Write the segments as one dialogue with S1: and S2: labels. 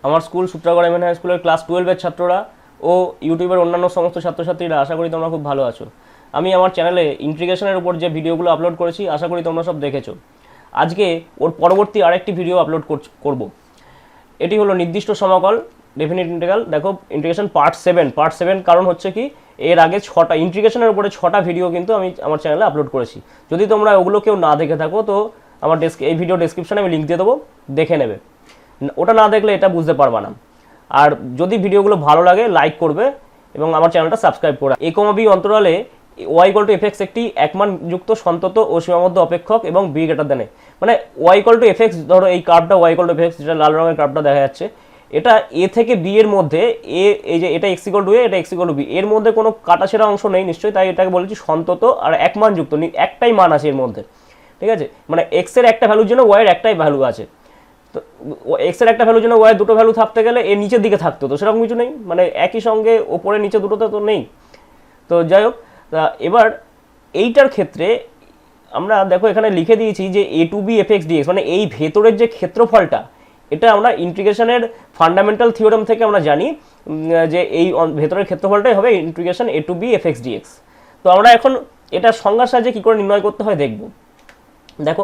S1: আমার school Sutragarh MN high স্কুলের class 12-এর ছাত্ররা ও ইউটিউবের অন্যান্য সমস্ত ছাত্রছাত্রীরা, আশা করি তোমরা খুব ভালো আছো। আমি আমার চ্যানেলে ইন্টিগ্রেশনের উপর যে ভিডিওগুলো আপলোড করেছি, আশা করি তোমরা সব দেখেছো। আজকে ওর পরবর্তী আরেকটি ভিডিও আপলোড করব। এটি হলো নির্দিষ্ট সমাকল, ডেফিনিট ইন্টিগ্রাল। দেখো, ইন্টিগ্রেশন পার্ট 7, কারণ হচ্ছে কি, এর আগে 6টা ইন্টিগ্রেশনের উপরে 6টা ভিডিও কিন্তু আমি আমার চ্যানেলে আপলোড করেছি। যদি তোমরা ওগুলো কেউ না দেখে থাকো, তো আমার এই ভিডিও ডেসক্রিপশনে আমি লিঙ্ক দিয়ে দেবো, দেখে নেবে। ওটা না দেখলে এটা বুঝতে পারবা না। আর যদি ভিডিওগুলো ভালো লাগে, লাইক করবে এবং আমার চ্যানেলটা সাবস্ক্রাইব করে। a, b অন্তরালে y = fx একটি একমানযুক্ত সন্তত ও সীমাবদ্ধ অপেক্ষক এবং b > a। মানে y = fx, ধরো এই কার্ভটা y = fx, যেটা লাল রঙের কার্ভটা দেখা যাচ্ছে, এটা a থেকে b এর মধ্যে, এই যে এটা x = a, এটা x = b, এর মধ্যে কোনো কাটাছেঁড়া অংশ নেই নিশ্চয়ই, তাই এটাকে বলেছি সন্তত আর একমানযুক্ত, একটাই মান আছে এর মধ্যে। ঠিক আছে, মানে x এর একটা ভ্যালুর জন্য y এর একটাই ভ্যালু আছে। তো এক্স এর একটা ভ্যালুর জন্য ওয়াই দুটো ভ্যালু থাকতে গেলে এর নিচের দিকে থাকতো, তো সেরকম কিছু নেই, মানে একই সঙ্গে ওপরে নিচে দুটোতে তো নেই। তো যাই হোক, এবার এইটার ক্ষেত্রে আমরা দেখো এখানে লিখে দিয়েছি যে a to b fx dx, মানে এই ভেতরের যে ক্ষেত্রফলটা, এটা আমরা ইন্টিগ্রেশনের ফান্ডামেন্টাল থিওরেম থেকে আমরা জানি যে এই ভেতরের ক্ষেত্রফলটাই হবে integration a to b fx dx। তো আমরা এখন এটা সংজ্ঞার সাহায্যে কী করে নির্ণয় করতে হয় দেখব। দেখো,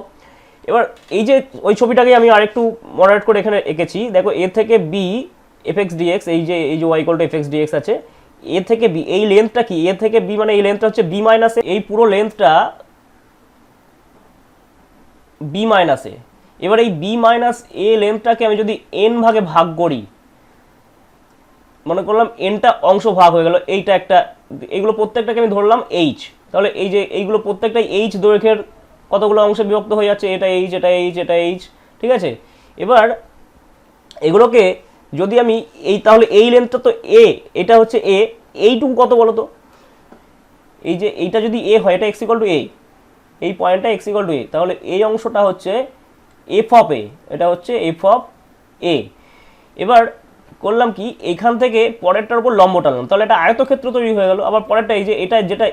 S1: এবার এই যে ওই ছবিটাকে আমি আরেকটু মডারেট করে এখানে এঁকেছি। দেখো, a থেকে b fx dx, এই যে y = fx dx আছে, a থেকে b, এই লেন্থটা কি, a থেকে b মানে এই লেন্থটা হচ্ছে b - a, এই পুরো লেন্থটা b - a। এবার এই b - a লেন্থটাকে আমি যদি n ভাগে ভাগ করি, মনে করলাম nটা অংশ ভাগ হয়ে গেল, এইটা একটা, এইগুলো প্রত্যেকটাকে আমি ধরলাম h, তাহলে এই যে এইগুলো প্রত্যেকটাই h দৈর্ঘ্যের কতগুলো অংশে বিভক্ত হয়ে যাচ্ছে, এটা h, এটা h, এটা h, ঠিক আছে। এবার এগুলোকে যদি আমি তাহলে এই লেন্থটা তো a, এটা হচ্ছে a, এইটুকু কত বলো তো, এই যে এইটা যদি a হয়, এটা x = a, এই পয়েন্টটা x = a, তাহলে এই অংশটা হচ্ছে f of a, এটা হচ্ছে f of a। এবার করলাম কি, এখান থেকে পরেরটার উপর লম্ব টানলাম, তাহলে এটা আয়তক্ষেত্র তৈরি হয়ে গেল। আবার পরেরটা এই যে এটা, যেটা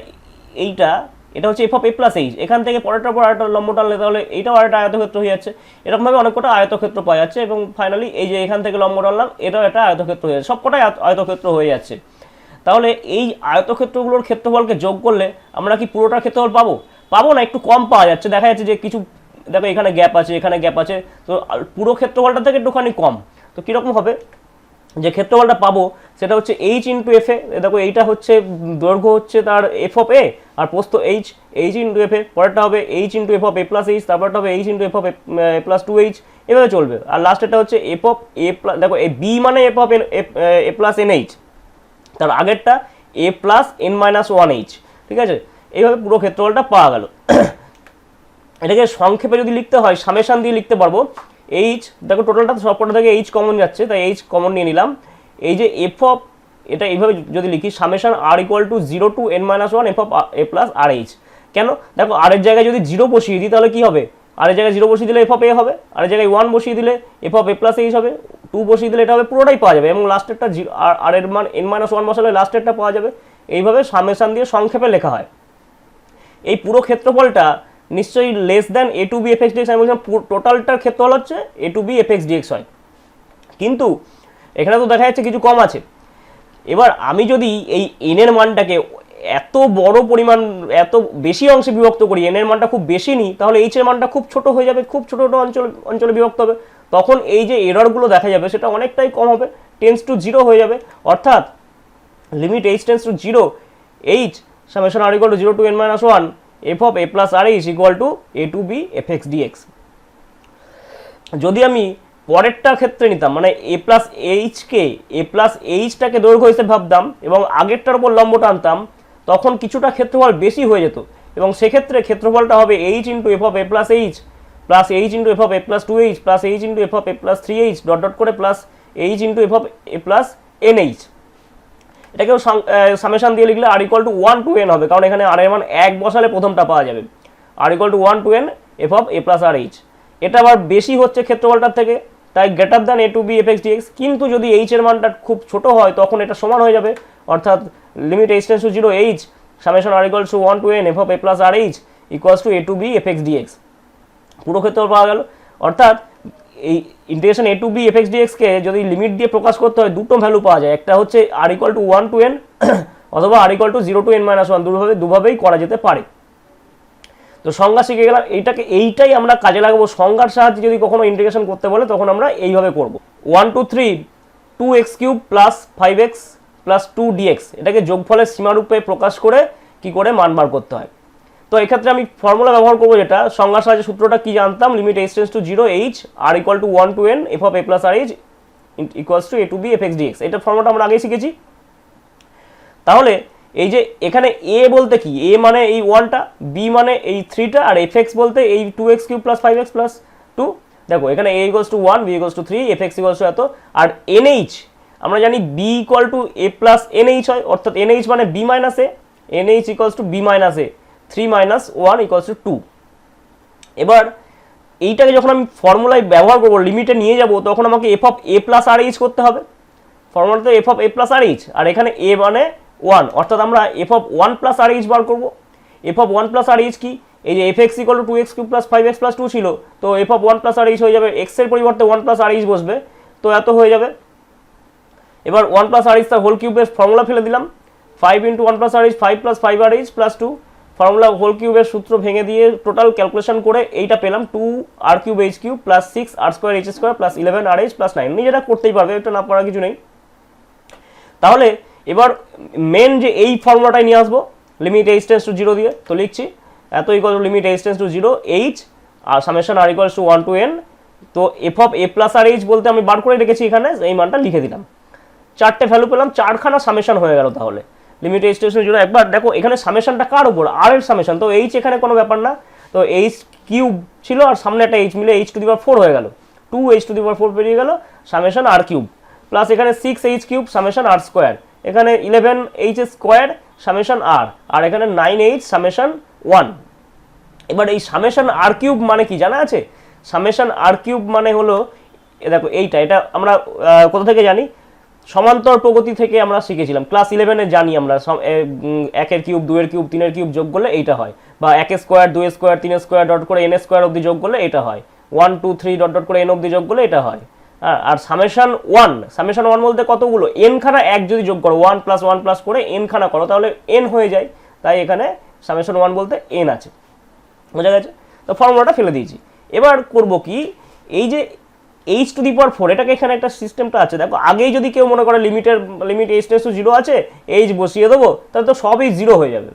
S1: এটা হচ্ছে f of a + h, এখান থেকে পরেরটার উপর আরেকটা লম্ব টানলে তাহলে এইটাও আরেকটা আয়তক্ষেত্র হয়ে যাচ্ছে। এরকমভাবে অনেক কটা আয়তক্ষেত্র পাওয়া যাচ্ছে এবং ফাইনালি এই যে এখান থেকে লম্ব টানলাম, এটাও একটা আয়তক্ষেত্র হয়ে যাচ্ছে, সবকটাই আয়তক্ষেত্র হয়ে যাচ্ছে। তাহলে এই আয়তক্ষেত্রগুলোর ক্ষেত্রফলকে যোগ করলে আমরা কি পুরোটার ক্ষেত্রফল পাবো না, একটু কম পাওয়া যাচ্ছে। দেখা যাচ্ছে যে কিছু, দেখো এখানে গ্যাপ আছে, এখানে গ্যাপ আছে, তো পুরো ক্ষেত্রফলটা থেকে একটুখানি কম। তো কীরকম হবে, যে ক্ষেত্রফলটা পাবো সেটা হচ্ছে h × f a। দেখো এইটা হচ্ছে দৈর্ঘ্য হচ্ছে তার f of a, আর প্রস্থ h × f a। পরেরটা হবে h × f of a + h, তারপরটা হবে h × f of a + 2h, এভাবে চলবে। আর লাস্টেরটা হচ্ছে f of a, দেখো b মানে f of a + nh, তার আগেরটা a + n - 1h, ঠিক আছে। এইভাবে পুরো ক্ষেত্রফলটা পাওয়া গেল। এটাকে সংক্ষেপে যদি লিখতে হয়, সামেশান দিয়ে লিখতে পারবো। h, দেখো টোটালটা সবকটা থেকে h কমন যাচ্ছে, তাই h কমন নিয়ে নিলাম। এই যে f of, এটা এইভাবে যদি লিখি, summation r = 0 to n - 1 f of a + rh। কেন, দেখো r এর জায়গায় যদি 0 বসিয়ে দিই তাহলে কি হবে, r এর জায়গায় 0 বসিয়ে দিলে f of a হবে, r এর জায়গায় 1 বসিয়ে দিলে f of a + h হবে, 2 বসিয়ে দিলে এটা হবে, পুরোটাই পাওয়া যাবে এবং লাস্টেরটা r এর মান n - 1 বসালে লাস্টেরটা পাওয়া যাবে। এইভাবে সামেশান দিয়ে সংক্ষেপে লেখা হয়। এই পুরো ক্ষেত্রফলটা নিশ্চয়ই less than a to b fx dx, আমি বলছিলাম টোটালটার ক্ষেত্রফল হচ্ছে a to b fx dx হয়, কিন্তু এখানে তো দেখা যাচ্ছে কিছু কম আছে। এবার আমি যদি এই n এর মানটাকে এত বড় পরিমাণ, এত বেশি অংশে বিভক্ত করি, n এর মানটা খুব বেশি নিই, তাহলে h এর মানটা খুব ছোট হয়ে যাবে, খুব ছোট অঞ্চলে বিভক্ত হবে। তখন এই যে এররগুলো দেখা যাবে সেটা অনেকটাই কম হবে, টেন্স টু 0 হয়ে যাবে। অর্থাৎ limit h tends to 0, h summation r = 0 to n - 1 f of a + rh = a to b fx dx। যদি আমি পরেরটার ক্ষেত্রে নিতাম, মানে a + h K, a + h টাকে দৈর্ঘ্য হিসেবে ভাবতাম এবং আগেরটার উপর লম্ব টানতাম, তখন কিছুটা ক্ষেত্রফল বেশি হয়ে যেত এবং সেক্ষেত্রে ক্ষেত্রফলটা হবে h × f of a + h + h × f of a + 2h + h × f of a + 3h করে plus h × f of a + nh। এটাকেও সামেশান দিয়ে লিখলে r = 1 to n হবে, কারণ এখানে r এর মান 1 বসালে প্রথমটা পাওয়া যাবে। r = 1 to n f of a + rh। এটা আবার বেশি হচ্ছে ক্ষেত্রফলটার থেকে, তাই greater than a to b fx dx। কিন্তু যদি h এর মানটা খুব ছোট হয় তখন এটা সমান হয়ে যাবে, অর্থাৎ limit h tends to 0, h summation r = 1 to n f of a + rh = a to b fx dx। পুরো ক্ষেত্রফল পাওয়া গেল। অর্থাৎ এই integration a to b f x dx কে যদি লিমিট দিয়ে প্রকাশ করতে হয় দুটো ভ্যালু পাওয়া যায়, একটা হচ্ছে r equal to 1 to n অথবা r equal to 0 to n minus 1, দুভাবেই করা যেতে পারে। তো সংজ্ঞা শিখে গেলাম, এইটাই আমরা কাজে লাগাবো। সংজ্ঞার সাহায্যে যদি কখনো ইন্টিগ্রেশন করতে বলে তখন আমরা এইভাবে করব। 1 to 3 2x cube plus 5x plus 2 dx, এটাকে যোগফলের সীমারূপে প্রকাশ করে কি করে মান বার করতে হয়। তো এক্ষেত্রে আমি ফর্মুলা ব্যবহার করবো, যেটা সংজ্ঞার সাহায্যে সূত্রটা কি জানতাম, limit h tends to 0 h r equal to 1 to n f of a plus r h equals to a to b f x dx। এটা ফর্মুলাটা আমরা আগেই শিখেছি। তাহলে এই যে এখানে a বলতে কি, a মানে এই 1টা, b মানে এই 3টা, আর fx বলতে এই 2x cube plus 5x plus 2। দেখো এখানে a equals to 1, b equals to 3, fx equals two এত, আর nh আমরা জানি b equal to a plus nh হয়, অর্থাৎ nh মানে b minus a, nh equals to b minus a, 3 minus 1 equals to 2। এবার এইটাকে যখন আমি ফর্মুলায় ব্যবহার করবো, লিমিটে নিয়ে যাব, তখন আমাকে f of a plus r h করতে হবে। ফর্মুলাতে f of a plus r h, আর এখানে a মানে 1, অর্থাৎ আমরা f of 1 plus r h বার করবো। f of 1 plus r h কি, এই যে fx equal to 2x cube plus 5x plus 2 ছিল, তো f of 1 plus r h হয়ে যাবে, x এর পরিবর্তে 1 প্লাস আর এইচ বসবে, তো এত হয়ে যাবে। এবার 1 প্লাস আর এইচ তার হোল কিউবের ফর্মুলা ফেলে দিলাম, 5 into 1 plus r H 5 plus 5 আর এইচ প্লাস 2, ফর্মুলা হোল কিউবের সূত্র ভেঙে দিয়ে টোটাল ক্যালকুলেশন করে এইটা পেলাম 2 আর কিউব এইচ কিউব প্লাস 6 আর স্কোয়ার এইচ স্কোয়ার প্লাস 11 আর এইচ প্লাস 9। নিজেরা করতেই পারবে, এটা না পড়ার কিছু নেই। তাহলে এবার মেন যে এই ফর্মুলাটাই নিয়ে আসবো, লিমিট h টেন্ডস টু 0 দিয়ে, তো লিখছি এত equal to limit h tends to 0 h আর summation r equals to 1 to n। তো f of a plus r h বলতে আমি বার করে রেখেছি, এখানে এই মানটা লিখে দিলাম, চারটে ভ্যালু পেলাম, চারখানা সামেশন হয়ে গেল। তাহলে লিমিট h টেন্ডস টু 0, একবার দেখো এখানে সামেশনটা কার উপর, r এর সামেশন, তো h এখানে কোনো ব্যাপার না, তো h কিউব ছিল আর সামনে একটা h মিলে h টু দি পাওয়ার 4 হয়ে গেল, 2h টু দি পাওয়ার 4 বেরিয়ে গেল, সামেশন r কিউব প্লাস এখানে 6h cube summation r square, এখানে 11h স্কোয়ার সামেশন r, আর এখানে 9h সামেশন 1। এবার এই সামেশন r কিউব মানে কি জানা আছে? সামেশন r কিউব মানে হলো দেখো এইটা, এটা আমরা কোথা থেকে জানি, সমান্তর প্রগতি থেকে আমরা শিখেছিলাম, ক্লাস 11-এ জানি আমরা, 1-এর কিউব 2-এর কিউব 3-এর কিউব যোগ করলে এইটা হয়, বা 1 স্কোয়ার 2 স্কোয়ার 3 স্কোয়ার ডট করে n স্কোয়ার অবধি যোগ করলে এটা হয়, 1 2 3 ডট ডট করে n অবধি যোগ করলে এটা হয়। আর সামেশন 1 বলতে কতগুলো, n খানা এক যদি যোগ করো, 1 প্লাস 1 প্লাস করে n খানা করো, তাহলে n হয়ে যায়, তাই এখানে সামেশন 1 বলতে n আছে। বোঝা গেছে? তো ফর্মুলাটা ফেলে দিয়েছি। এবার করব কি, এই যে h টু দি পাওয়ার 4, এটাকে এখানে একটা সিস্টেমটা আছে, দেখো আগেই যদি কেউ মনে করে লিমিট h টেন্ডস টু 0 আছে, h বসিয়ে দেবো, তাহলে তো সবই 0 হয়ে যাবে,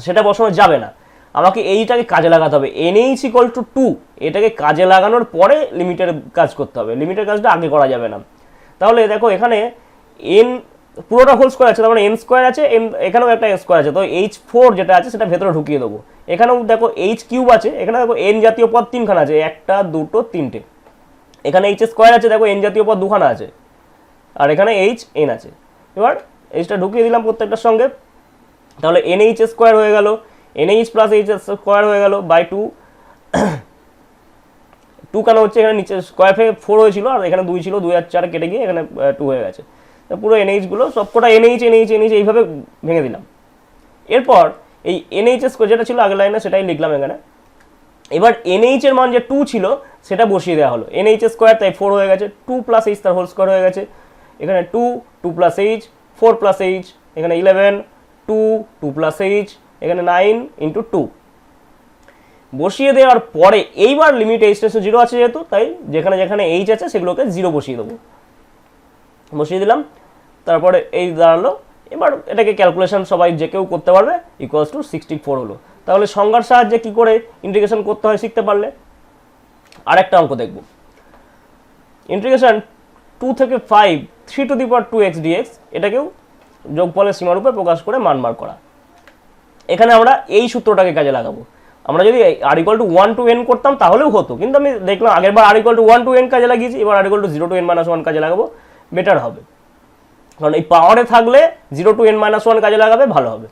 S1: সেটা বসানো যাবে না, আমাকে এইটাকে কাজে লাগাতে হবে, nh ইকুয়াল টু 2, এটাকে কাজে লাগানোর পরে লিমিটের কাজ করতে হবে, লিমিটের কাজটা আগে করা যাবে না। তাহলে দেখো এখানে n পুরোটা হোল স্কোয়ার আছে, তার মানে n স্কোয়ার আছে, এখানেও একটা স্কোয়ার আছে, তো h4 যেটা আছে সেটা ভেতরে ঢুকিয়ে দেবো। এখানেও দেখো h কিউব আছে, এখানে দেখো n জাতীয় পদ 3খানা আছে, 1টা 2টো 3টে, এখানে h স্কোয়ার আছে, দেখো n জাতীয় পদ 2খানা আছে, আর এখানে h n আছে। এবার এইচটা ঢুকিয়ে দিলাম প্রত্যেকটার সঙ্গে, তাহলে nh স্কোয়ার হয়ে গেল, nh প্লাস h স্কোয়ার হয়ে গেল বাই 2, 2 কেন হচ্ছে, এখানে নিচে স্কোয়ার 4 হয়েছিল, আর এখানে 2 ছিল, 2 আর 4 কেটে গিয়ে এখানে 2 হয়ে গেছে, পুরো nh গুলো সবকটা nh এইভাবে ভেঙে দিলাম। এরপর এই nh স্কোয়ার যেটা ছিল আগের লাইনে সেটাই লিখলাম এখানে। এবার nh এর মান যে 2 ছিল সেটা বসিয়ে দেওয়া হলো, nh স্কোয়ার তাই 4 হয়ে গেছে, 2 প্লাস h তার হোল স্কোয়ার হয়ে গেছে, এখানে 2 প্লাস h 4 প্লাস h, এখানে 11 2 প্লাস h, এখানে 9 ইন্টু 2 বসিয়ে দেওয়ার পরে এইবার লিমিট h টেন্ডস টু 0 আছে যেহেতু, তাই যেখানে যেখানে h আছে সেগুলোকে 0 বসিয়ে দেবো, বসিয়ে দিলাম, তারপরে এই দাঁড়ালো। এবার এটাকে ক্যালকুলেশন সবাই যে কেউ করতে পারবে, ইকুয়ালস টু 64 হলো। তাহলে সংজ্ঞার সাহায্যে কি করে ইন্টিগ্রেশন করতে হয় শিখতে পারলে। আরেকটা অঙ্ক দেখব, ইন্টিগ্রেশন 2 থেকে 5 3 to the power 2x dx, এটাকেও যোগফলের সীমারূপে প্রকাশ করে মান বার করা। এখানে আমরা এই সূত্রটাকে কাজে লাগাবো, আমরা যদি r equal to 1 to n করতাম তাহলেও হতো, কিন্তু আমি দেখলাম আগের বার r equal to 1 to n কাজে লাগিয়েছি, এবার r equal to 0 to n minus 1 কাজে লাগাবো, বেটার হবে, কারণ এই পাওয়ারে থাকলে 0 টু n মাইনাস 1 কাজে লাগাবে ভালো হবে।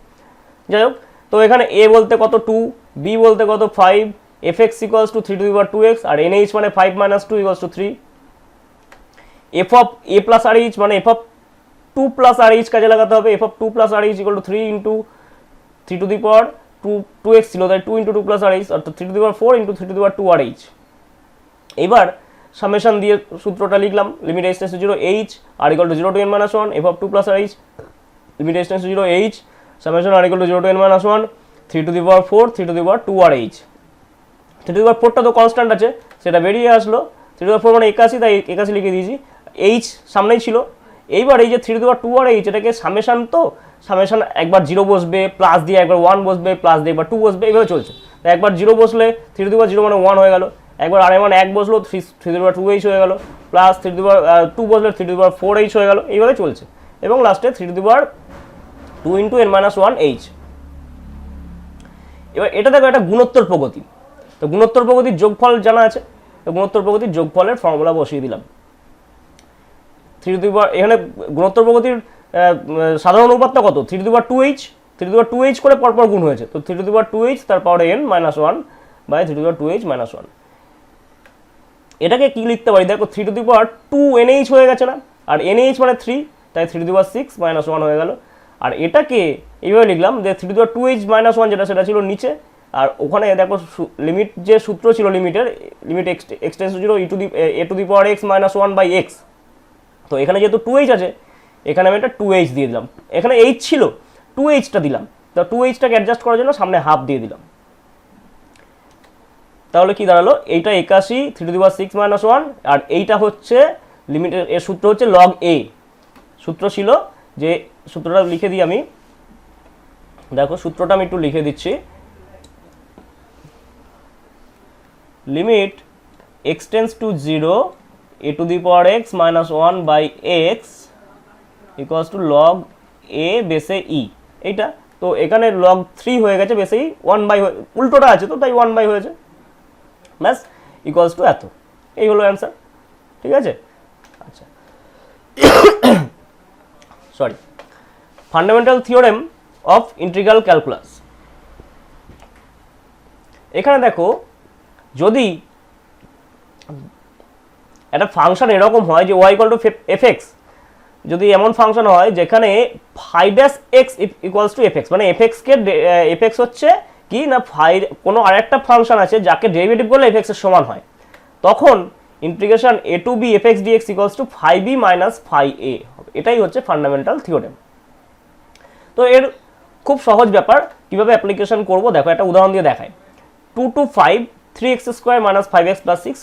S1: যাই হোক, তো এখানে a বলতে কত 2, b বলতে কত 5, fx equals to 3 to the power 2x, আর nh মানে 5 minus 2 equals to 3, f of a plus r h মানে f অফ 2 প্লাস আর এইচ কাজে লাগাতে হবে, f অফ 2 plus r h equal to 3 into 3 to the power 2x ছিল, তাই 2 ইন্টু 2 প্লাস আর এইচ, অর্থাৎ 3 to the power 4 into 3 to the power 2 r h. এবার সামেশন দিয়ে সূত্রটা লিখলাম, limit h tends to 0 h r equal to 0 to n minus 1 f of 2 plus r h, limit h tends to 0 h summation r equal to 0 to n minus 1 3 to the power 4 3 to the power 2 r h। 3 to the power 4 টা তো constant আছে, সেটা বেরিয়ে আসলো, 3 to the power মানে 81, তাই 81 লিখে দিয়েছি, h সামনেই ছিল। এইবার এই যে 3 to the power 2 r h, এটাকে সামেশন, তো সামেশন একবার 0 বসবে, প্লাস দিয়ে একবার 1 বসবে, প্লাস দিয়ে একবার 2 বসবে, এইভাবে চলছে। তাই একবার 0 বসলে 3 to the power 0 মানে 1 হয়ে গেল, একবার আর এর 1 বসলো 3 to the power 2h হয়ে গেল, প্লাস 3 to the power 2 বসলে 3 to the power 4h হয়ে গেল, এইভাবে চলছে। এবং লাস্টে 3 to the power 2 into n minus 1h। এবার এটা দেখো একটা গুণোত্তর প্রগতি, তো গুণোত্তর প্রগতির যোগফল জানা আছে, তো গুণোত্তর প্রগতির যোগফলের ফর্মুলা বসিয়ে দিলাম। 3 to the power, এখানে গুণোত্তর প্রগতির সাধারণ অনুপাতটা কত, 3 to the power 2h, 3 to the power 2h করে পরপর গুণ হয়েছে, তো 3 to the power 2h তার power n minus 1 by 3 to the power 2h minus 1। এটাকে কি লিখতে পারি দেখো, 3 to the power 2 nh হয়ে গেছে না, আর nh মানে 3, তাই 3 to the power 6 minus 1 হয়ে গেল। আর এটাকে এইভাবে লিখলাম যে 3 to the power 2h minus 1 যেটা, সেটা ছিল নিচে, আর ওখানে দেখো লিমিট যে সূত্র ছিল লিমিটের, limit x tends to 0 a to the power x minus 1 by x, তো এখানে যেহেতু 2h আছে, এখানে আমি একটা 2h দিয়ে দিলাম, এখানে h ছিল 2hটা দিলাম, তো 2hটাকে অ্যাডজাস্ট করার জন্য সামনে হাফ দিয়ে দিলাম। তাহলে কি দাঁড়ালো, এইটা 81 3 to the power 6 minus 1, আর এইটা হচ্ছে লিমিটের, এর সূত্র হচ্ছে log a, সূত্র ছিল যে, সূত্রটা লিখে দিই আমি, দেখো সূত্রটা আমি একটু লিখে দিচ্ছি, limit x tends to 0 a to the power x minus 1 by x equals to log a বেসে e, এইটা তো এখানে log 3 হয়ে গেছে, বেসে e 1 বাই, উল্টোটা আছে তো তাই 1 বাই হয়েছে, ব্যাস ইকুয়ালস টু এত, এই হলো অ্যান্সার। ঠিক আছে, আচ্ছা sorry, fundamental theorem of integral calculus. এখানে দেখো যদি একটা ফাংশন এরকম হয় যে y ইকুয়াল টু fx, যদি এমন ফাংশন হয় যেখানে phi dash x equals to fx, মানে fx কে fx হচ্ছে কি না phi, কোনো আরেকটা ফাংশন আছে যাকে ডেরিভেটিভ করলে fx এর সমান হয়, তখন integration a to b fx dx equals to phi b minus phi a হবে। এটাই হচ্ছে ফান্ডামেন্টাল থিওরেম। তো এর খুব সহজ ব্যাপার, কিভাবে অ্যাপ্লিকেশন করব দেখো, একটা উদাহরণ দিয়ে দেখায়। 2 to 5 3x square minus 5x plus 6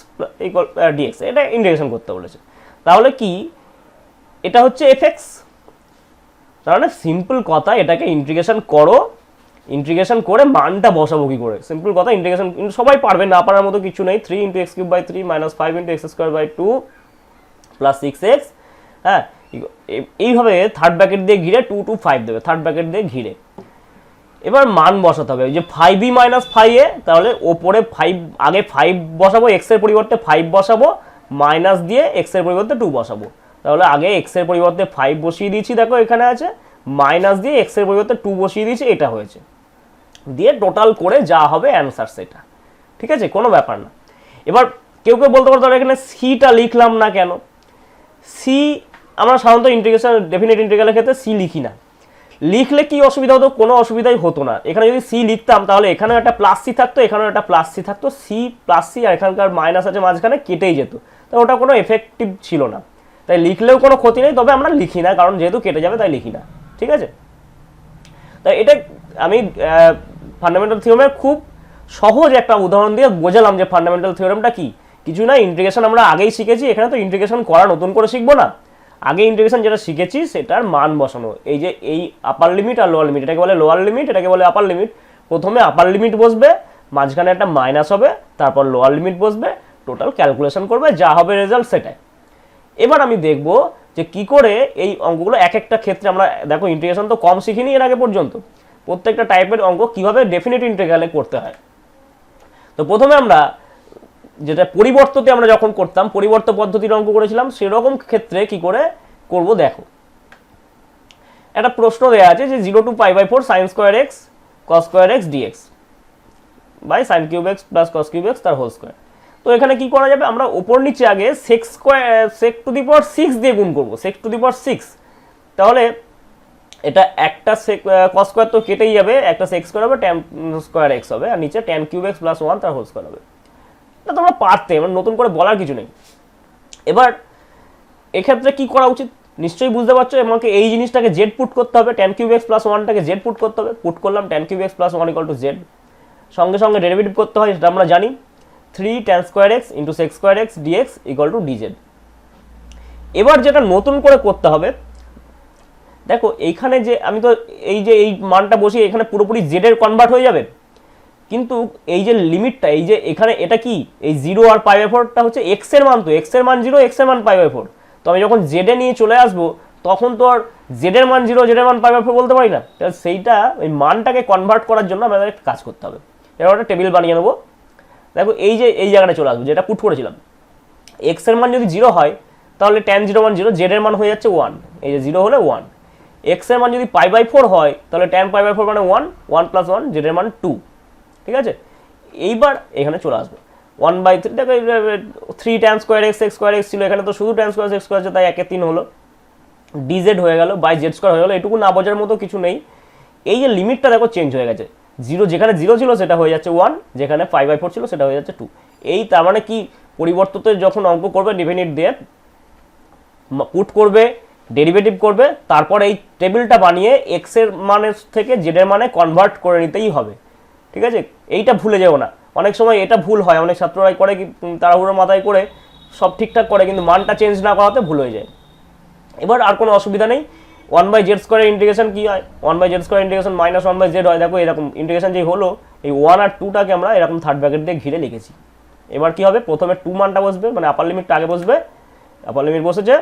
S1: equal dx, এটা ইন্টিগ্রেশন করতে বলেছে। তাহলে কি এটা হচ্ছে fx, তাহলে সিম্পল কথা, এটাকে ইন্টিগ্রেশন করো, ইন্টিগ্রেশন করে মানটা বসাবো কি করে, সিম্পল কথা, ইন্টিগ্রেশন সবাই পারবে, না পারার মতো কিছু নেই। 3 into x cube by 3 minus 5 into x square by 2 plus 6x, হ্যাঁ এইভাবে থার্ড ব্র্যাকেট দিয়ে ঘিরে 2 to 5 দেবে, থার্ড ব্র্যাকেট দিয়ে ঘিরে এবার মান বসাতে হবে, যে 5b মাইনাস 5a, তাহলে ওপরে 5, আগে 5 বসাবো, x এর পরিবর্তে 5 বসাবো, মাইনাস দিয়ে x এর পরিবর্তে 2 বসাবো, তাহলে আগে x এর পরিবর্তে 5 বসিয়ে দিয়েছি, দেখো এখানে আছে, মাইনাস দিয়ে x এর পরিবর্তে 2 বসিয়ে দিয়েছি, এটা হয়েছে, দিয়ে টোটাল করে যা হবে অ্যান্সার সেটা। ঠিক আছে, কোনো ব্যাপার না। এবার কেউ কেউ বলতে পারতো এখানে সিটা লিখলাম না কেন, সি আমরা সাধারণত ইন্টিগ্রেশন, ডেফিনিট ইন্টিগ্রালের ক্ষেত্রে সি লিখি না, লিখলে কি অসুবিধা হতো, কোনো অসুবিধাই হতো না। এখানে যদি সি লিখতাম তাহলে এখানেও একটা প্লাস সি থাকতো, এখানেও একটা প্লাস সি থাকতো, সি প্লাস সি, আর এখানকার মাইনাস আছে মাঝখানে, কেটেই যেত, তো ওটা কোনো এফেক্টিভ ছিল না, তাই লিখলেও কোনো ক্ষতি নেই, তবে আমরা লিখি না, কারণ যেহেতু কেটে যাবে তাই লিখি না। ঠিক আছে, তাই এটা আমি ফান্ডামেন্টাল থিওরেমের খুব সহজ একটা উদাহরণ দিয়ে বোঝালাম যে ফান্ডামেন্টাল থিওরেমটা কি, কিছু না, ইন্টিগ্রেশন আমরা আগেই শিখেছি, এখানে তো ইন্টিগ্রেশন করা নতুন করে শিখবো না, আগে ইন্টিগ্রেশন যেটা শিখেছি সেটার মান বসানো, এই যে এই আপার লিমিট আর লোয়ার লিমিট, এটাকে বলে লোয়ার লিমিট, এটাকে বলে আপার লিমিট। প্রথমে আপার লিমিট বসবে, মাঝখানে একটা মাইনাস হবে, তারপর লোয়ার লিমিট বসবে, টোটাল ক্যালকুলেশন করবে, যা হবে রেজাল্ট সেটাই। এবার আমি দেখব যে কি করে এই অঙ্কগুলো এক একটা ক্ষেত্রে, আমরা দেখো ইন্টিগ্রেশন তো কম শিখিনি এর আগে পর্যন্ত, প্রত্যেকটা টাইপের অঙ্ক কিভাবে ডেফিনিট ইন্টিগ্রালে করতে হয়। তো প্রথমে আমরা যেটা পরিবর্ততে আমরা যখন করতাম, পরিবর্ত পদ্ধতির অঙ্ক করেছিলাম, সেরকম ক্ষেত্রে কি করে করব দেখো। একটা প্রশ্ন দেওয়া আছে যে 0 to pi by 4 sin square x cos square x dx by sin cube x plus cos cube x তার হোল স্কয়ার। তো এখানে কি করা যাবে, আমরা উপর নিচে আগে sec to the power 6 দিয়ে গুণ করব, sec to the power 6, তাহলে এটা একটা cos স্কয়ার তো কেটেই যাবে, একটা sec স্কয়ার হবে, tan স্কয়ার x হবে, আর নিচে tan cube x plus 1 তার হোল স্কয়ার হবে। না তোমরা পারতে, মানে নতুন করে বলার কিছু নেই। এবার এক্ষেত্রে কি করা উচিত নিশ্চয়ই বুঝতে পারছো, আমাকে এই জিনিসটাকে জেড পুট করতে হবে, tan কিউব এক্স প্লাস ওয়ানটাকে জেড পুট করতে হবে। পুট করলাম tan cube x plus one equal to z, সঙ্গে সঙ্গে ডেরিভেটিভ করতে হয়, সেটা আমরা জানি 3 tan square x into sec square x dx equal to dz. এবার যেটা নতুন করে করতে হবে, দেখো এইখানে যে আমি তো এই মানটা বসিয়ে এখানে পুরোপুরি জেডের কনভার্ট হয়ে যাবে, কিন্তু এই যে লিমিটটা, এই যে এখানে এটা কি এই 0 আর π/4টা হচ্ছে এক্স এর মান, তো এক্স এর মান 0, এক্স এর মান π/4, তো আমি যখন জেডে নিয়ে চলে আসবো তখন তো আর জেডের মান 0 জেডের মান π/4 বলতে পারি না। তাহলে সেইটা ওই মানটাকে কনভার্ট করার জন্য আমাদের একটা কাজ করতে হবে। এবার একটা টেবিল বানিয়ে নেবো। দেখো এই যে এই জায়গাটা চলে আসবো যেটা পুট করেছিলাম, এক্স এর মান যদি 0 হয় তাহলে tan 0 মান 0, জেডের মান হয়ে যাচ্ছে 1, এই যে 0 হলে 1। এক্স এর মান যদি π/4 হয় তাহলে tan π/4 মানে 1, 1 + 1, জেডের মান 2, ঠিক আছে। এইবার এখানে চলে আসবো 1/3, দেখো 3 tan square x x square x ছিল, এখানে তো শুধু tan স্কোয়ার এক্স স্কোয়ার আছে, তাই 1/3 হলো, ডিজেড হয়ে গেল বাই জেড স্কোয়ার হয়ে গেল। এটুকু না বোঝার মতো কিছু নেই। এই যে লিমিটটা দেখো চেঞ্জ হয়ে গেছে, 0 যেখানে 0 ছিল সেটা হয়ে যাচ্ছে 1, যেখানে π/4 ছিল সেটা হয়ে যাচ্ছে 2। এই তার মানে কি, পরিবর্তিত যখন অঙ্ক করবে ডেফিনিট দিয়ে পুট করবে, ডেরিভেটিভ করবে, তারপর এই টেবিলটা বানিয়ে এক্স এর মানের থেকে জেডের মানে কনভার্ট করে নিতেই হবে, ঠিক আছে। এইটা ভুলে যেও না, অনেক সময় এটা ভুল হয়, অনেক ছাত্ররাই করে কি তাড়াহুড়ো মাথায় করে সব ঠিকঠাক করে, কিন্তু মানটা চেঞ্জ না করাতে ভুল হয়ে যায়। এবার আর কোনো অসুবিধা নেই, 1/z স্কোয়ারের ইন্টিগ্রেশন কি হয়, 1/z স্কোয়ার ইন্টিগ্রেশন -1/z হয়। দেখো এরকম ইন্টিগ্রেশন যে হলো, এই 1 আর 2টাকে আমরা এরকম থার্ড ব্র্যাকেট দিয়ে ঘিরে লিখেছি। এবার কি হবে, প্রথমে 2 মানটা বসবে, মানে আপার লিমিটটা আগে বসবে, আপার লিমিট বসেছে,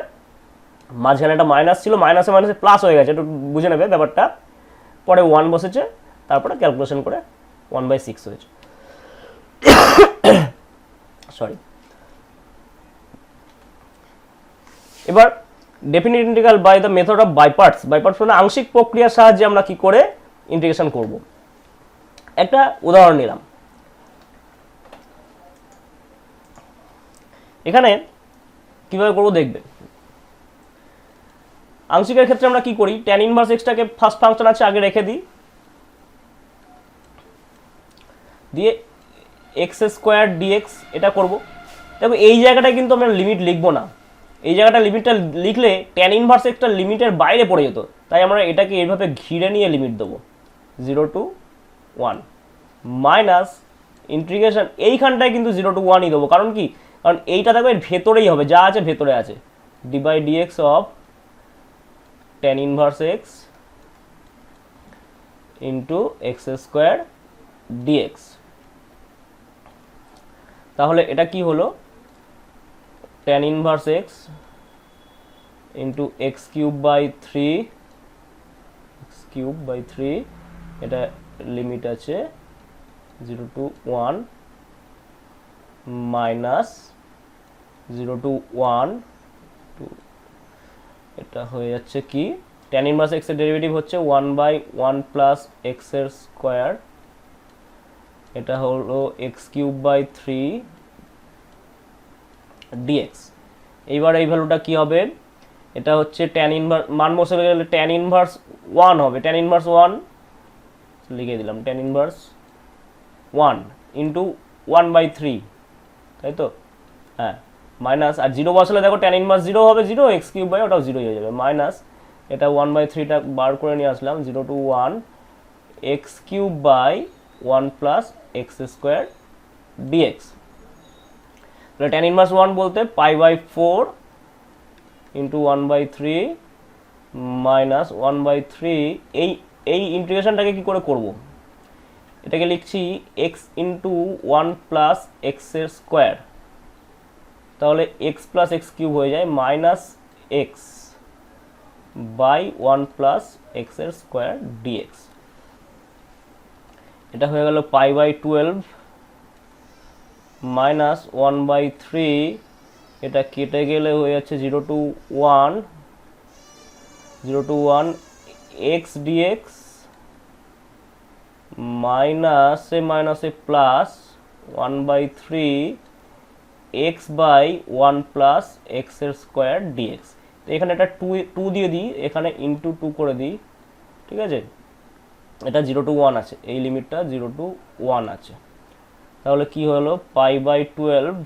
S1: মাঝখানে একটা মাইনাস ছিল, মাইনাসে মাইনাসে প্লাস হয়ে গেছে, একটু বুঝে নেবে ব্যাপারটা। পরে 1 বসেছে, তারপরে ক্যালকুলেশন করে 1/6 হয়েছে, সরি। এবার definite integral by the method of by parts, by parts মানে আংশিক প্রক্রিয়ার সাহায্যে আমরা কি করে ইন্টিগ্রেশন করব। একটা উদাহরণ নিলাম, এখানে কিভাবে করব দেখবে। আংশিকের ক্ষেত্রে আমরা কি করি, tan ইনভার্স এক্সটাকে ফার্স্ট ফাংশন আছে আগে রেখে দিই, দিয়ে এক্স স্কোয়ার ডিএক্স এটা করব। দেখো এই জায়গাটায় কিন্তু আমরা লিমিট লিখবো না, এই জায়গাটা লিমিটটা লিখলে tan ইনভার্স এক্সটা লিমিটের বাইরে পড়ে যেত, তাই আমরা এটাকে এইভাবে ঘিরে নিয়ে লিমিট দেবো 0 to 1 মাইনাস ইন্টিগ্রেশন, এইখানটায় কিন্তু 0 to 1ই দেবো, কারণ কি, কারণ এইটা দেখো এর ভেতরেই হবে, যা আছে ভেতরে আছে, d/dx অফ tan inverse x into x square dx. তাহলে এটা কি হলো, tan inverse x into x cube by 3, এটা লিমিট আছে 0 to 1 মাইনাস 0 to 1 এটা হয়ে যাচ্ছে কি, tan ইনভার্স এক্স এর ডেরিভেটিভ হচ্ছে 1/1 প্লাস এক্স এর স্কোয়ার, এটা হলো এক্স কিউব বাই 3 ডিএক্স। এইবার এই ভ্যালুটা কি হবে, এটা হচ্ছে tan ইনভার্স, মান বসে গেলে tan ইনভার্স 1 হবে, tan ইনভার্স 1 লিখে দিলাম, tan ইনভার্স 1 ইন্টু 1/3, তাই তো, হ্যাঁ, মাইনাস, আর 0 বসালে দেখো tan ইনভার্স 0 হবে, 0 এক্স কিউব বাই ওটাও 0 হয়ে যাবে, মাইনাস এটা 1/3টা বার করে নিয়ে আসলাম, 0 to 1 x cube by 1 plus x square dx. তাহলে tan ইনভার্স 1 বলতে π/4 ইন্টু 1/3 মাইনাস 1/3, এই ইন্টিগ্রেশনটাকে কি করে করব, এটাকে লিখছি x ইন্টু 1 প্লাস এক্স এর স্কোয়ার, তাহলে x প্লাস এক্স কিউব হয়ে যায় minus x by 1 plus x এর স্কোয়ার ডিএক্স। এটা হয়ে গেল π/12 মাইনাস 1/3, এটা কেটে গেলে হয়ে যাচ্ছে 0 to 1 এক্স ডিএক্স মাইনাসে মাইনাসে plus 1/3 x by 1 plus x এর স্কোয়ার ডিএক্স। তো এখানে এটা 2 দিয়ে দিই, এখানে ইন্টু 2 করে দিই, ঠিক আছে। এটা 0 to 1 আছে, এই লিমিটটা 0 to 1 আছে, তাহলে কি হলো π/12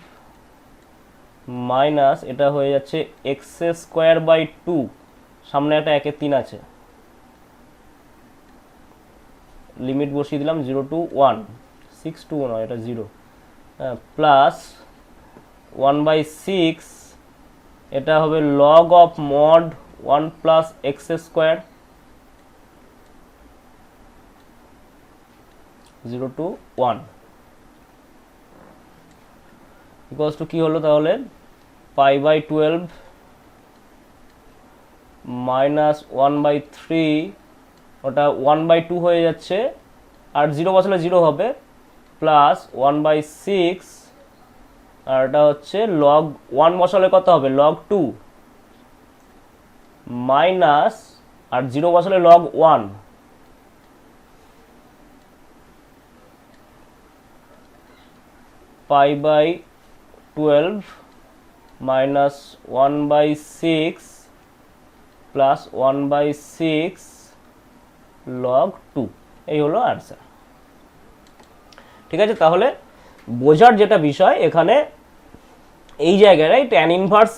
S1: মাইনাস এটা হয়ে যাচ্ছে এক্স স্কোয়ার বাই টু, সামনে একটা 1-3 আছে, লিমিট বসিয়ে দিলাম 0 to 1, 6 to 1 এটা 0, প্লাস 1/6 এটা হবে log of mod 1 plus x square 0 to 1 equals to কি হলো তাহলে π/12 মাইনাস 1/3, ওটা 1/2 হয়ে যাচ্ছে, আর 0 বসালে 0 হবে, প্লাস 1/6, আর এটা হচ্ছে লগ 1 বসালে কত হবে লগ 2 মাইনাস, আর 0 বসালে লগ 1, π/12 মাইনাস 1/6 প্লাস 1/6 লগ 2, এই হলো আনসার। ঠিক আছে, তাহলে বোঝার যেটা বিষয় এখানে এই জায়গাটায় ট্যান ইনভার্স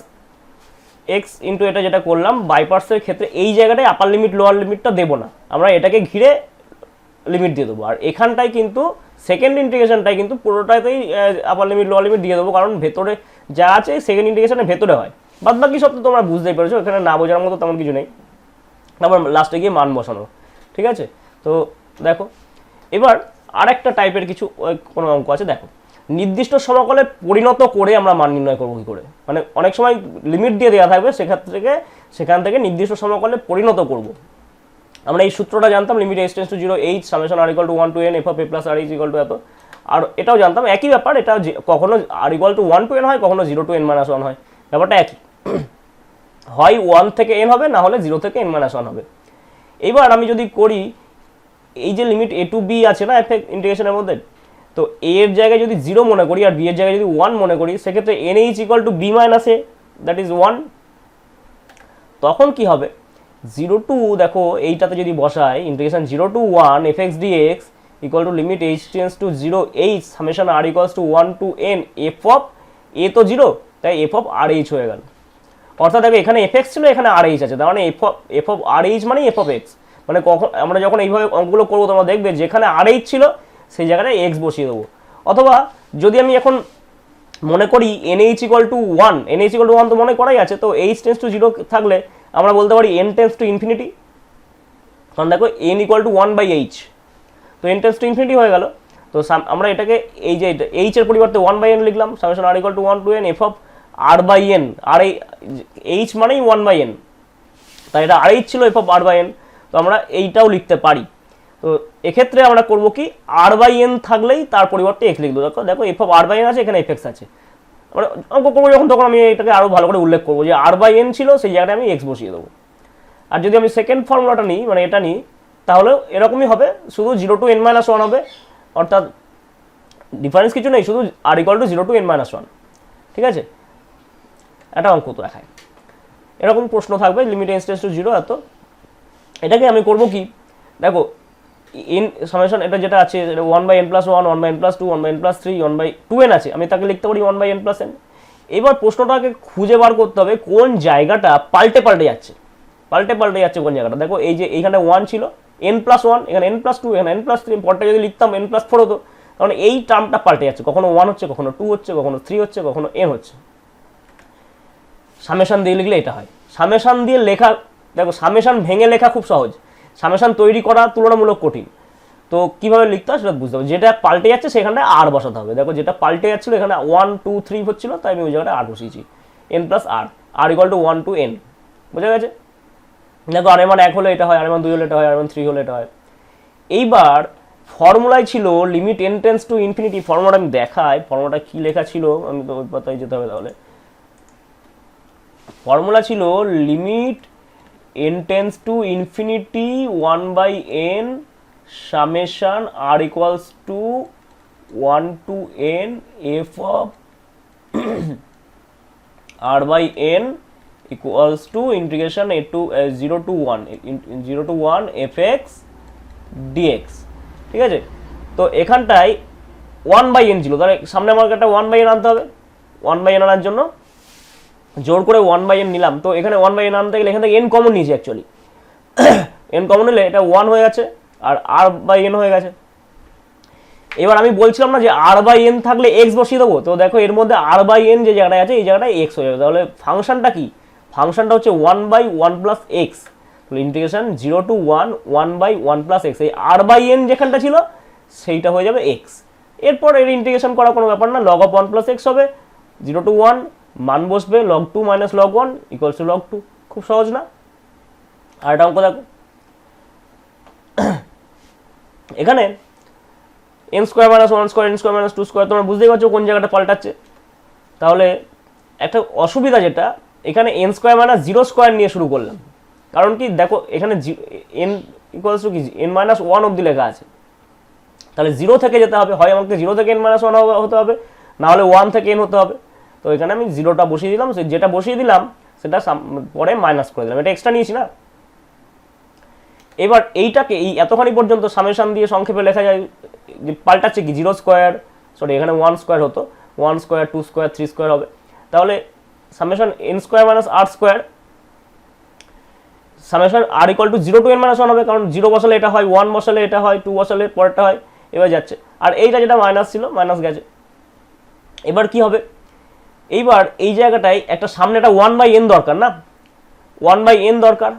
S1: এক্স ইন্টু এটা যেটা করলাম বাই পার্টসের ক্ষেত্রে এই জায়গাটায় আপার লিমিট লোয়ার লিমিটটা দেবো না, আমরা এটাকে ঘিরে লিমিট দিয়ে দেবো, আর এখানটায় কিন্তু সেকেন্ড ইন্টিগ্রেশনটাই কিন্তু পুরোটাতেই আপার লিমিট লোয়ার লিমিট দিয়ে দেবো, কারণ ভেতরে যা আছে সেকেন্ড ইন্টিগ্রেশনের ভেতরে হয়, বাদ বাকি সব তো তোমরা বুঝতেই পেরেছো, এখানে না বোঝার মতো তেমন কিছু নেই, তারপর লাস্টে গিয়ে মান বসানো। ঠিক আছে, তো দেখো এবার আর একটা টাইপের কিছু কোনো অঙ্ক আছে, দেখো নির্দিষ্ট সমাকলে পরিণত করে আমরা মান নির্ণয় করবো কী করে, মানে অনেক সময় লিমিট দিয়ে দেওয়া থাকবে, সেখান থেকে নির্দিষ্ট সমাকলে পরিণত করব। আমরা এই সূত্রটা জানতাম, limit h tends to 0 h summation r equal to 1 to n f of a plus r is equal to এত, আর এটাও জানতাম একই ব্যাপার, এটা কখনো r equal to 1 to n হয়, কখনো 0 to n মাইনাস 1 হয়, ব্যাপারটা একই, হয় 1 থেকে n হবে, না হলে 0 থেকে n মাইনাস 1 হবে। এবার আমি যদি করি এই যে লিমিট a টু b আছে না এফ ইন্টিগ্রেশনের মধ্যে, তো a এর জায়গায় যদি 0 মনে করি আর b এর জায়গায় যদি 1 মনে করি, সেক্ষেত্রে nh equal to b minus a, that is 1, তখন কি হবে 0 টু, দেখো এইটাতে যদি বসাই integration 0 to 1 fx dx equal to limit h tends to 0 h summation r equals to 1 to n f of a তো 0, তাই f অফ rh হয়ে গেল, অর্থাৎ দেখো এখানে fx ছিল, এখানে rh আছে, তার মানে f অফ rh মানে f অফ x, মানে কখন আমরা যখন এইভাবে অঙ্কগুলো করবো তোমরা দেখবে যেখানে rh ছিল সেই জায়গাটায় x বসিয়ে দেবো, অথবা যদি আমি এখন মনে করি nh equal to 1, nh equal to 1 তো মনে করাই আছে, তো h টেন্ডস টু 0 থাকলে আমরা বলতে পারি n টেন্ডস টু ইনফিনিটি, কারণ দেখো n ইকুয়াল টু 1/h, তো n টেন্ডস টু ইনফিনিটি হয়ে গেল, তো আমরা এটাকে এই যে h এর পরিবর্তে 1/n লিখলাম, summation r equal to 1 to n f of r/n, আর এই h মানেই 1/n, তাই এটা rh ছিল f অফ r/n, তো আমরা এইটাও লিখতে পারি। তো এক্ষেত্রে আমরা করব কি r/n থাকলেই তার পরিবর্তে x লিখবো, দেখো f অফ r/n আছে, এখানে fx আছে, আমরা অঙ্ক করবো যখন তখন আমি এটাকে আরও ভালো করে উল্লেখ করবো যে r/n ছিল সেই জায়গায় আমি x বসিয়ে দেবো। আর যদি আমি সেকেন্ড ফর্মুলাটা নিই, মানে এটা নিই, তাহলে এরকমই হবে, শুধু 0 to n মাইনাস 1 হবে, অর্থাৎ ডিফারেন্স কিছু নেই, শুধু r equal to 0 to n minus 1। ঠিক আছে, একটা অঙ্ক তো দেখায়, এরকম প্রশ্ন থাকবে লিমিট h টেন্ডস টু 0 এত, এটাকে আমি করব কি, দেখো ইন সামেশন এটা যেটা আছে 1/n plus 1, 1/n plus 2, 1/n plus 3, 1/2n আছে, আমি তাকে লিখতে পারি 1/n প্লাস n। এবার প্রশ্নটাকে খুঁজে বার করতে হবে কোন জায়গাটা পাল্টে যাচ্ছে কোন জায়গাটা, দেখো এই যে এইখানে 1 ছিল, n প্লাস 1, এখানে n প্লাস 2, এখানে n প্লাস 3, পরটা যদি লিখতাম n প্লাস 4 হতো, কারণ এই টার্মটা পাল্টে যাচ্ছে, কখনো 1 হচ্ছে, কখনো 2 হচ্ছে, কখনো 3 হচ্ছে, কখনো n হচ্ছে। সামেশন দিয়ে লিখলে এটা হয়, সামেশন দিয়ে লেখা, দেখো সামেশন ভেঙে লেখা খুব সহজ, সামেশন তৈরি করা তুলনামূলক কঠিন, তো কিভাবে লিখতে হয় সেটা বুঝতে হবে, যেটা পাল্টে যাচ্ছে সেখানটায় আর বসাতে হবে, দেখো যেটা পাল্টে যাচ্ছিল এখানে 1 2 3 হচ্ছিল, তাই আমি ওই জায়গাটা আর বসিয়েছি, n plus r equal to 1 to n, বোঝা গেছে, দেখো আর এর 1 হলে এটা হয়, আর এর 2 হলে এটা হয়, আর এর 3 হলে এটা হয়। এইবার ফর্মুলায় ছিল limit n tends to infinity, ফর্মুলাটা আমি দেখাই, ফর্মুলাটা কি লেখা ছিল, আমি তো ওই পাতায় যেতে হবে, তাহলে ফর্মুলা ছিল limit n tends to infinity 1/n summation r equals to 1 to n f of r/n equals to integration 0 to 1 fx dx। ঠিক আছে, তো এখানটায় 1/n ছিল, তাহলে সামনে আমার একটা 1/n আনতে হবে, 1/n আনার জন্য জোর করে 1/n নিলাম, তো এখানে 1/n আনতে গেলে এখান থেকে n কমন নিয়েছি অ্যাকচুয়ালি। n কমন নিলে এটা 1 হয়ে যাচ্ছে আর r/n হয়ে গেছে। এবার আমি বলছিলাম না যে r/n থাকলে x বসিয়ে দেবো, তো দেখো এর মধ্যে r/n যে জায়গাটায় আছে এই জায়গাটায় x হয়ে যাবে। তাহলে ফাংশনটা কি, ফাংশনটা হচ্ছে 1/1 প্লাস এক্স, তাহলে ইন্টিগ্রেশন 0 to 1 1/1 প্লাস এক্স, এই r/n যেখানটা ছিল সেইটা হয়ে যাবে x। এরপর এর ইন্টিগ্রেশন করা কোনো ব্যাপার না, log of 1 প্লাস এক্স হবে, 0 to 1 মান বসবে log 2 minus log 1 equals to log 2। খুব সহজ না? আর একটা অঙ্ক দেখো, এখানে n square minus 1 square n square minus 2 square, তোমরা বুঝতেই পারছো কোন জায়গাটা পাল্টাচ্ছে। তাহলে একটা অসুবিধা যেটা, এখানে n স্কোয়ার মাইনাস 0 স্কোয়ার নিয়ে শুরু করলাম, কারণ কি দেখো এখানে n ইকুয়ালস টু কি n মাইনাস 1 অবধি লেখা আছে, তাহলে 0 থেকে যেতে হবে, হয় আমাকে 0 থেকে n মাইনাস 1 হতে হবে, না হলে 1 থেকে n হতে হবে। তো এখানে আমি 0টা বসিয়ে দিলাম, যেটা বসিয়ে দিলাম সেটা পরে মাইনাস করে দিলাম, এটা এক্সট্রা নিয়েছি না। এবার এইটাকে এই এতখানি পর্যন্ত সামেশন দিয়ে সংক্ষেপে লেখা যায়, পাল্টাচ্ছে কি 0 স্কোয়ার, সরি এখানে 1 স্কোয়ার হতো, 1 স্কোয়ার 2 স্কোয়ার 3 স্কোয়ার হবে, তাহলে summation n square minus r square, summation r equal to 0 to n minus 1 হবে, কারণ 0 বসালে এটা হয়, 1 বসালে এটা হয়, 2 বসালে পরেরটা হয়, এবার যাচ্ছে। আর এইটা যেটা মাইনাস ছিল মাইনাস গেছে। এবার কি হবে, এইবার এই জায়গাটায় একটা সামনে একটা 1/n দরকার না, 1/n দরকার,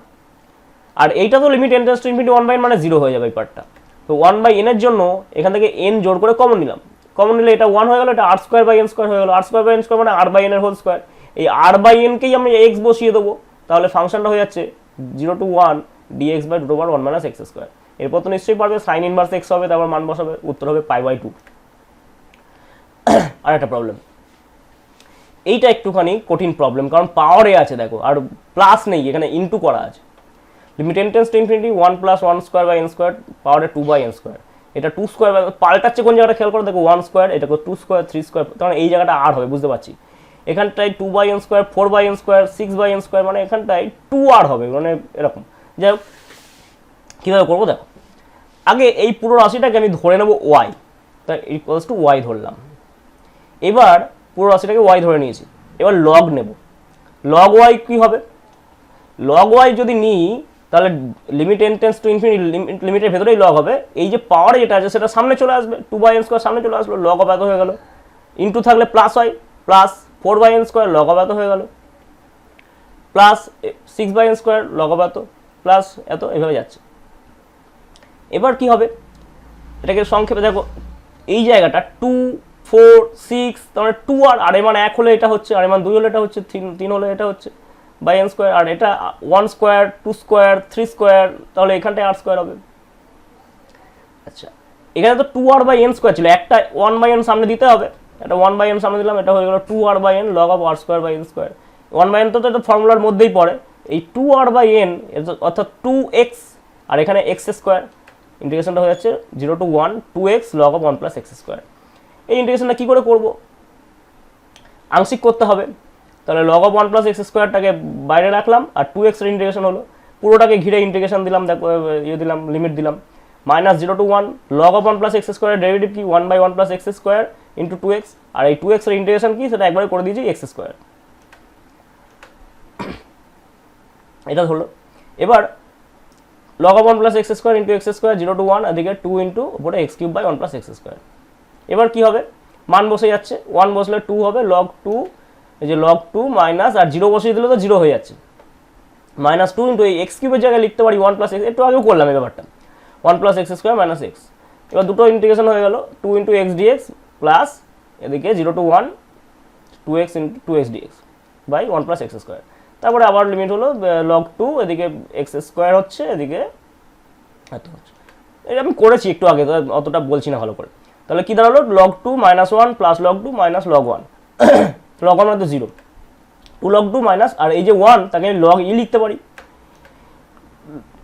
S1: আর এইটা তো limit n tends to infinity 1/n মানে 0 হয়ে যাবে এই পার্টটা। তো 1/n এর জন্য এখান থেকে n জোর করে কমন নিলাম, কমন নিলে এটা 1 হয়ে গেল, এটা r square by n square হয়ে গেল, r square by n square মানে r/n এর হোল স্কোয়ার, এই r/n কেই আমি x বসিয়ে দেবো, তাহলে ফাংশনটা হয়ে যাচ্ছে 0 to 1 dx by root over 1 minus x square. এরপর তো নিশ্চয়ই পারবে সাইন ইনভার্স x হবে, তারপর মান বসাবে, উত্তর হবে π/2। আর একটা প্রবলেম, এইটা একটুখানি কঠিন প্রবলেম, কারণ পাওয়ারে আছে দেখো, আর প্লাস নেই, এখানে ইনটু করা আছে। Limit n tends to infinity 1 plus 1 square by n square পাওয়ারে 2/n স্কোয়ার, এটা 2 স্কোয়ার পাল্টাচ্ছে কোন জায়গাটা খেয়াল করে দেখো, 1 স্কোয়ার, এটা 2 স্কোয়ার 3 স্কোয়ার, তখন এই জায়গাটা r হবে, বুঝতে পারছি। এখানটায় 2/n square 4/n square 6/n square, মানে এখানটায় 2r হবে, মানে এরকম। যাই হোক, কীভাবে করবো দেখো, আগে এই পুরো রাশিটাকে আমি ধরে নেবো y, তাই ইকুয়ালস টু y ধরলাম। এবার পুরো রাশিটাকে y ধরে নিয়েছি, এবার লগ নেব, লগ y কি হবে, লগ y যদি নিই তাহলে limit n tends to infinity, লিমিটের ভেতরেই লগ হবে, এই যে পাওয়ার যেটা আছে সেটা সামনে চলে আসবে, 2/n স্কোয়ার সামনে চলে আসলো, লগ অফ এত হয়ে গেল, ইনটু থাকলে প্লাস হয়, plus 4/n square log of এত হয়ে গেল, plus 6/n square log of এত, প্লাস এত, এভাবে যাচ্ছে। এবার কি হবে, এটাকে সংক্ষেপে দেখো, এই জায়গাটা 2 4 6, তাহলে 2r, আর এর মান 1 হলে এটা হচ্ছে, আর এর মান 2 হলে এটা হচ্ছে, 3 হলে এটা হচ্ছে বাই n স্কোয়ার, আর এটা 1 স্কোয়ার 2 স্কোয়ার 3 স্কোয়ার, তাহলে এখানটায় r স্কোয়ার হবে। আচ্ছা, এখানে তো 2r/n স্কোয়ার ছিল, একটা 1/n সামনে দিতে হবে, এটা 1/n সামনে দিলাম, এটা হয়ে গেল 2r/n log of r square by n square. 1/n তো এটা ফর্মুলার মধ্যেই পড়ে, এই 2r/n অর্থাৎ 2x, আর এখানে x স্কোয়ার, ইন্টিগ্রেশনটা হয়ে যাচ্ছে 0 to 1 2x log of 1 plus x square. এই ইন্টিগ্রেশনটা কী করে করবো, আংশিক করতে হবে, তাহলে লগ অফ 1 প্লাস এক্স স্কোয়ারটাকে বাইরে রাখলাম, আর 2x এর ইন্টিগ্রেশন হলো, পুরোটাকে ঘিরে ইন্টিগ্রেশন দিলাম, দেখো দিলাম লিমিট দিলাম, minus 0 to 1 log of 1 plus x স্কোয়ারের ডেরিভেটিভ কি 1/1 plus x square into 2x, আর এই 2x এর ইন্টিগ্রেশন কি সেটা একবারে করে দিয়েছি এক্স স্কোয়ার, এটা হলো। এবার log of 1 plus x square into x square 0 to 1, এদিকে 2 ইন্টু উপরে x cube by 1 plus x square. এবার কি হবে, মান বসে যাচ্ছে, 1 বসলে 2 হবে, লগ 2, এই যে লগ 2 মাইনাস, আর 0 বসিয়ে দিলে তো 0 হয়ে যাচ্ছে, মাইনাস 2 ইন্টু এই এক্স কিউবের জায়গায় লিখতে পারি 1 প্লাস এক্স, একটু আগেও করলাম এই ব্যাপারটা, 1 plus x square minus x. এবার দুটো ইন্টিগ্রেশন হয়ে গেল, 2 ইন্টু এক্স ডিএক্স প্লাস এদিকে 0 to 1 2x into 2x dx by 1 plus x square. তারপরে আবার লিমিট হলো লগ 2, এদিকে এক্স স্কোয়ার হচ্ছে, এদিকে এত হচ্ছে, এটা আমি করেছি একটু আগে, অতটা বলছি না ভালো করে। তাহলে কি দাঁড়ালো, log 2 minus 1 plus log 2 minus log 1, log 1 মানে তো 0, 2 লগ 2 মাইনাস, আর এই যে 1 তাকে আমি লগ ই লিখতে পারি,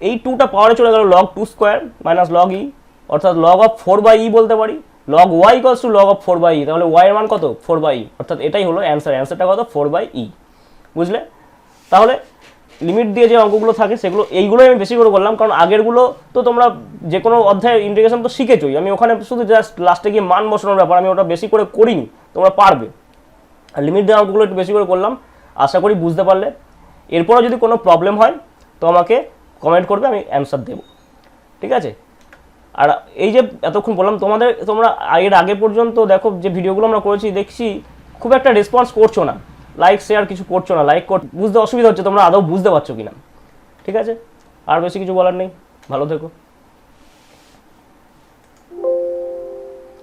S1: এই 2টা পাওয়ারে চলে গেল, লগ 2 স্কোয়ার মাইনাস লগ ই, অর্থাৎ লগ অফ 4/e বলতে পারি, log y equals to log of 4/e, তাহলে y এর মান কত 4/e, অর্থাৎ এটাই হলো অ্যান্সার, অ্যান্সারটা কত 4/e, বুঝলে। তাহলে লিমিট দিয়ে যে অঙ্কগুলো থাকে সেগুলো, এইগুলোই আমি বেশি করে করলাম, কারণ আগেরগুলো তো তোমরা যে কোনো অধ্যায়ের ইন্টিগ্রেশন তো শিখেছোই, আমি ওখানে শুধু জাস্ট লাস্টে গিয়ে মান বসানোর ব্যাপার, আমি ওটা বেশি করে করিনি, তোমরা পারবে। আর লিমিট দেওয়া অঙ্কগুলো একটু বেশি করে করলাম, আশা করি বুঝতে পারলে। এরপরও যদি কোনো প্রবলেম হয় তো আমাকে কমেন্ট করবে, আমি অ্যান্সার দেবো, ঠিক আছে। আর এই যে এতক্ষণ বললাম তোমরা এর আগে পর্যন্ত দেখো যে ভিডিওগুলো আমরা করেছি, দেখছি খুব একটা রেসপন্স করছো না, লাইক শেয়ার কিছু করছো না, বুঝতে অসুবিধা হচ্ছে তোমরা আদৌ বুঝতে পারছো কিনা, ঠিক আছে। আর বেশি কিছু বলার নেই, ভালো থেকো।